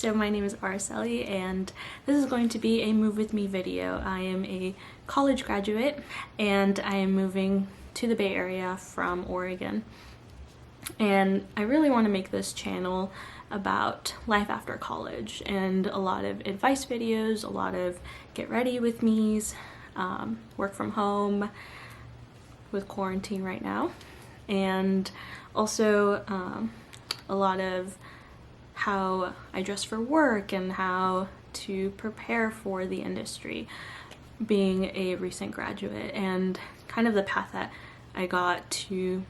so my name is Araceli and this is going to be a move with me video. I am a college graduate and I am moving to the Bay Area from Oregon. And I really want to make this channel about life after college and a lot of advice videos, a lot of get ready with me's, work from home with quarantine right now, and also a lot of how I dress for work and how to prepare for the industry, being a recent graduate, and kind of the path that I got to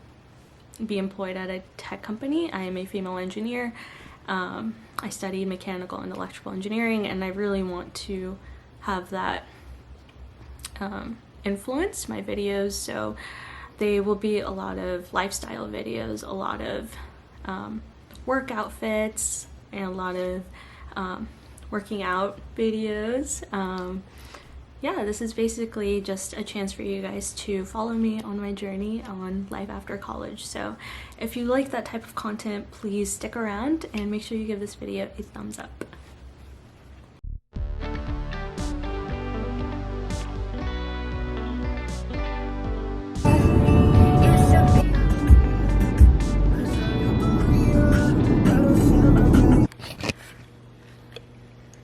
be employed at a tech company. I am a female engineer. I studied mechanical and electrical engineering, and I really want to have that influence my videos. So they will be a lot of lifestyle videos, a lot of work outfits, and a lot of working out videos. Yeah, this is basically just a chance for you guys to follow me on my journey on life after college. So if you like that type of content, please stick around and make sure you give this video a thumbs up.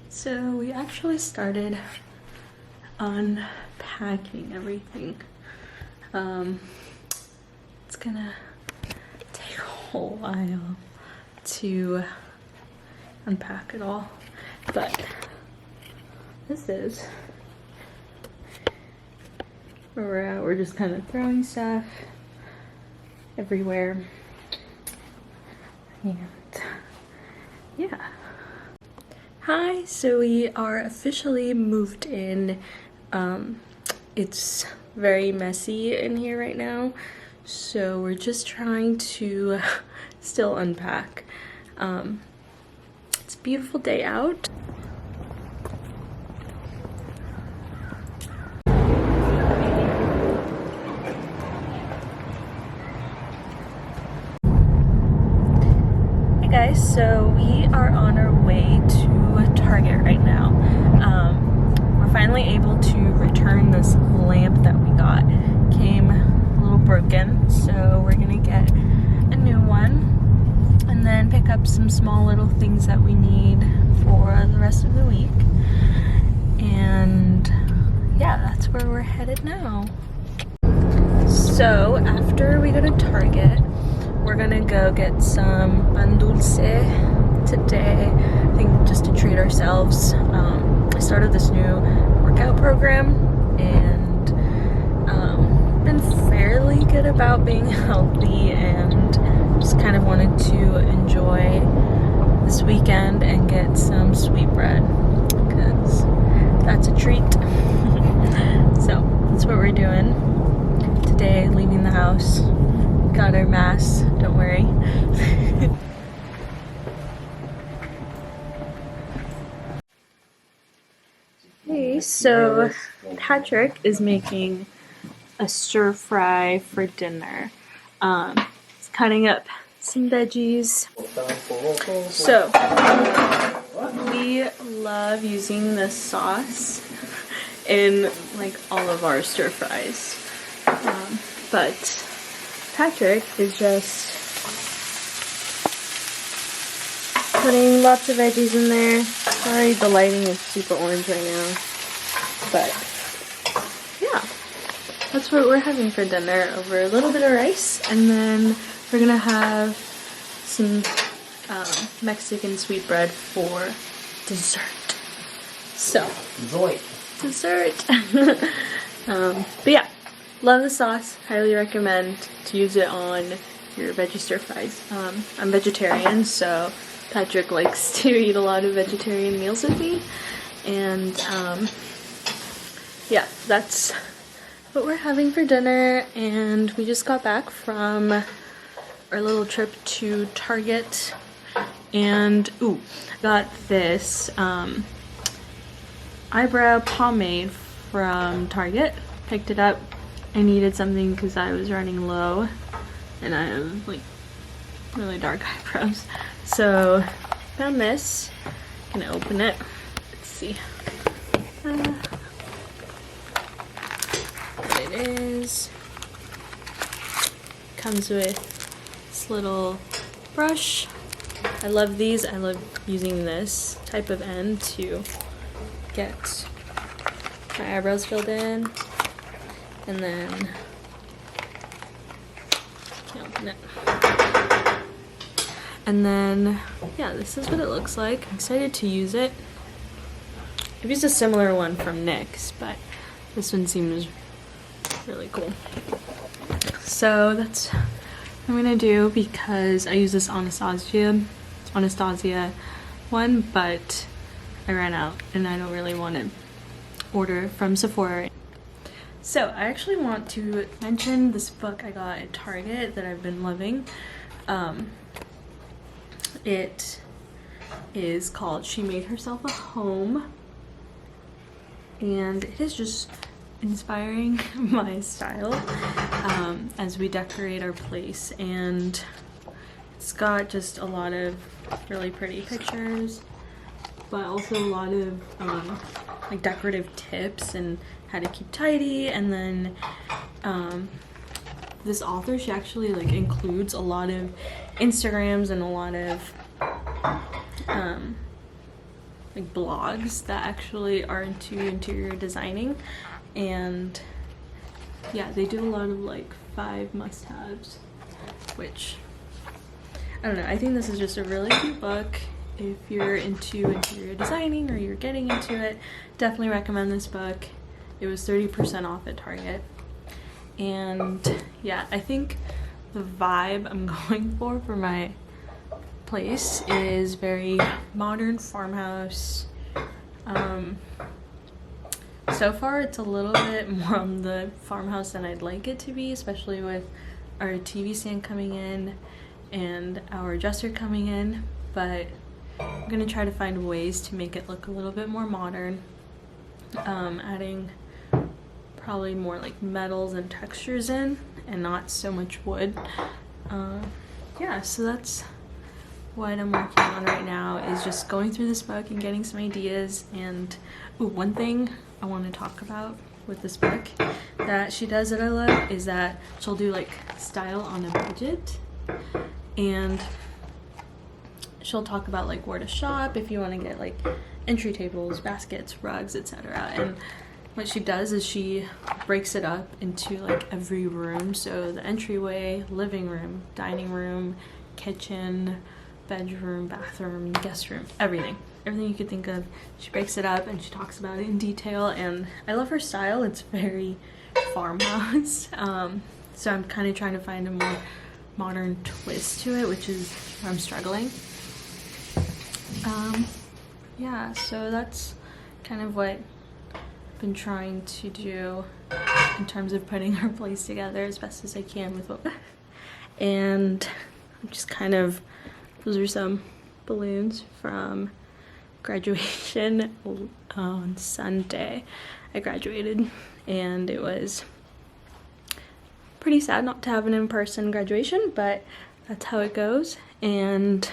So we actually started unpacking everything. It's gonna take a whole while to unpack it all, but this is where we're at. We're just kind of throwing stuff everywhere, and yeah. Hi, so we are officially moved in. It's very messy in here right now, so we're just trying to still unpack. It's a beautiful day out. Hey guys, so we are on our way to Target right now. We're finally able to return this lamp that we got. Came a little broken, so we're gonna get a new one and then pick up some small little things that we need for the rest of the week. And yeah, that's where we're headed now. So after we go to Target, we're gonna go get some pan dulce today, I think just to treat ourselves. I started this new workout program and been fairly good about being healthy, and just kind of wanted to enjoy this weekend and get some sweetbread because that's a treat. So that's what we're doing today, leaving the house. Got our masks, don't worry. Hey, so Patrick is making a stir fry for dinner. He's cutting up some veggies. So we love using this sauce in like all of our stir fries, but Patrick is just putting lots of veggies in there. Sorry, the lighting is super orange right now, but yeah, that's what we're having for dinner, over a little bit of rice, and then we're gonna have some Mexican sweetbread for dessert. So, enjoy dessert. But yeah, love the sauce. Highly recommend to use it on your veggie stir fries. I'm vegetarian, so Patrick likes to eat a lot of vegetarian meals with me, and yeah, that's what we're having for dinner. And we just got back from our little trip to Target, and got this eyebrow pomade from Target. Picked it up. I needed something because I was running low and I have like really dark eyebrows, so found this, gonna open it. Let's see what it is. Comes with this little brush. I love these. I love using this type of end to get my eyebrows filled in. And then, can't open it. And then, yeah, this is what it looks like. I'm excited to use it. I've used a similar one from NYX, but this one seems really cool. So that's what I'm gonna do, because I use this Anastasia one, but I ran out and I don't really want to order from Sephora. So I actually want to mention this book I got at Target that I've been loving. It is called She Made Herself a Home, and it is just inspiring my style as we decorate our place. And it's got just a lot of really pretty pictures, but also a lot of like decorative tips and how to keep tidy. And then this author, she actually like includes a lot of Instagrams and a lot of like blogs that actually are into interior designing. And yeah, they do a lot of like 5 must-haves, which I don't know, I think this is just a really cute book. If you're into interior designing or you're getting into it, definitely recommend this book. It was 30% off at Target. And yeah, I think the vibe I'm going for my place is very modern farmhouse. So far it's a little bit more on the farmhouse than I'd like it to be, especially with our TV stand coming in and our dresser coming in, but I'm gonna try to find ways to make it look a little bit more modern, adding probably more like metals and textures in and not so much wood. Yeah, so that's what I'm working on right now, is just going through this book and getting some ideas. And one thing I want to talk about with this book that she does that I love is that she'll do like style on a budget, and she'll talk about like where to shop if you want to get like entry tables, baskets, rugs, etc. And what she does is she breaks it up into like every room. So the entryway, living room, dining room, kitchen, bedroom, bathroom, guest room, everything you could think of. She breaks it up and she talks about it in detail, and I love her style. It's very farmhouse. So I'm kind of trying to find a more modern twist to it, which is where I'm struggling. Yeah, so that's kind of what I've been trying to do in terms of putting our place together as best as I can with what, and just kind of, those are some balloons from graduation on Sunday. I graduated, and it was pretty sad not to have an in-person graduation, but that's how it goes. And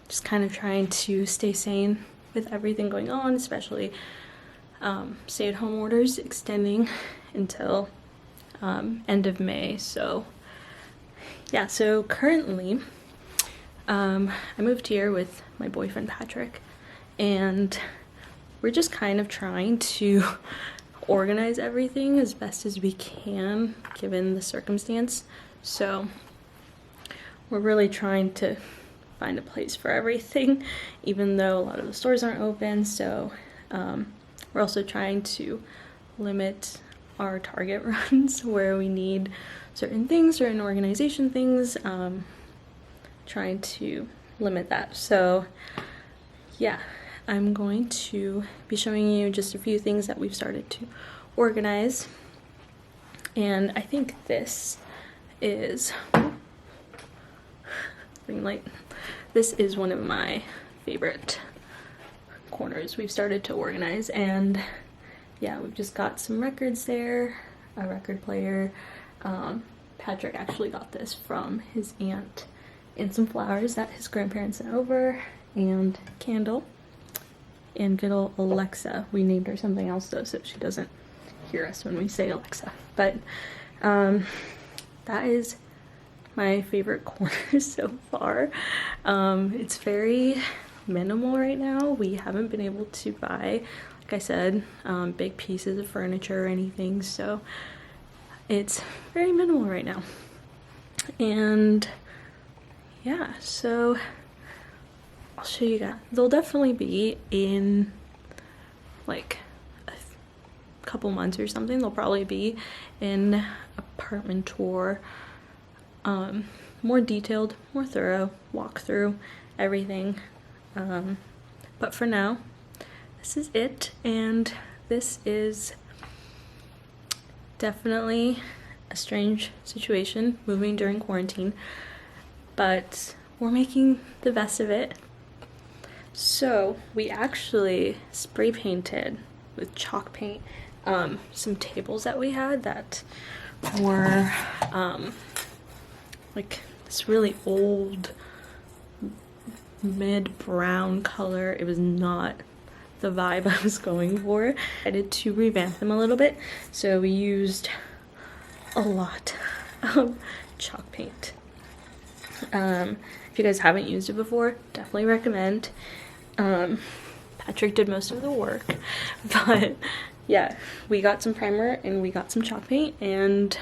just kind of trying to stay sane with everything going on, especially stay-at-home orders extending until end of May. So yeah, so currently I moved here with my boyfriend Patrick, and we're just kind of trying to organize everything as best as we can given the circumstance. So we're really trying to find a place for everything, even though a lot of the stores aren't open. So we're also trying to limit our Target runs where we need certain things, certain organization things, trying to limit that. So yeah, I'm going to be showing you just a few things that we've started to organize. And I think this is ring light. This is one of my favorite corners we've started to organize. And yeah, we've just got some records there, a record player. Patrick actually got this from his aunt, and some flowers that his grandparents sent over, and candle. and good old Alexa. We named her something else though, so she doesn't hear us when we say Alexa. But that is my favorite corner so far. It's very minimal right now. We haven't been able to buy, like I said, big pieces of furniture or anything, so it's very minimal right now. And yeah, so I'll show you guys. They'll definitely be in like a couple months or something. They'll probably be in apartment tour, more detailed, more thorough walkthrough, everything. But for now, this is it, and this is definitely a strange situation, moving during quarantine, but we're making the best of it. So we actually spray painted with chalk paint some tables that we had that were like this really old mid-brown color. It was not the vibe I was going for. I decided to revamp them a little bit, so we used a lot of chalk paint. If you guys haven't used it before, definitely recommend. Patrick did most of the work, but yeah, we got some primer and we got some chalk paint, and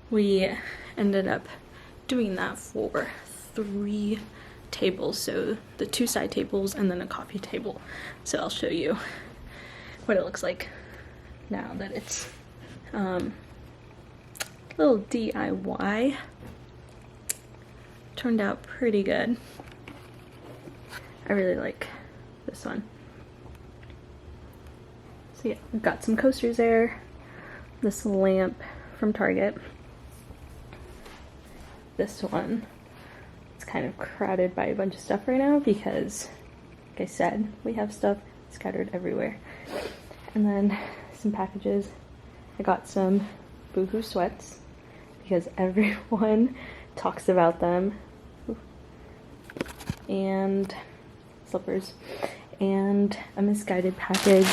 we ended up doing that for 3 tables, so the 2 side tables and then a coffee table. So I'll show you what it looks like now that it's a little DIY. Turned out pretty good. I really like this one. So yeah, we've got some coasters there, this lamp from Target, this one. It's kind of crowded by a bunch of stuff right now because, like I said, we have stuff scattered everywhere. And then some packages. I got some Boohoo sweats because everyone talks about them. And slippers. And a misguided package.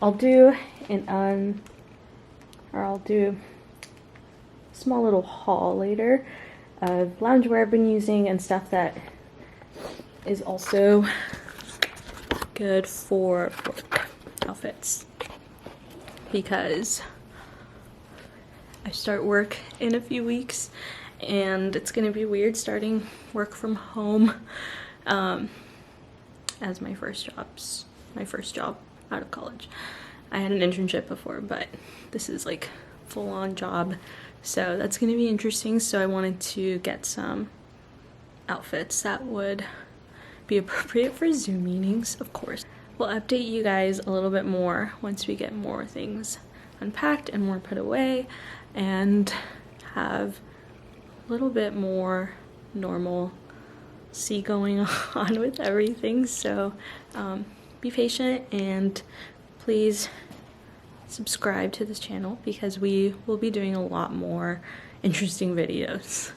I'll do a small little haul later of loungewear I've been using and stuff that is also good for work outfits, because I start work in a few weeks and it's gonna be weird starting work from home as my first job out of college. I had an internship before, but this is like full-on job, so that's gonna be interesting. So I wanted to get some outfits that would be appropriate for Zoom meetings, of course. We'll update you guys a little bit more once we get more things unpacked and more put away and have a little bit more normalcy going on with everything. So be patient and please subscribe to this channel because we will be doing a lot more interesting videos.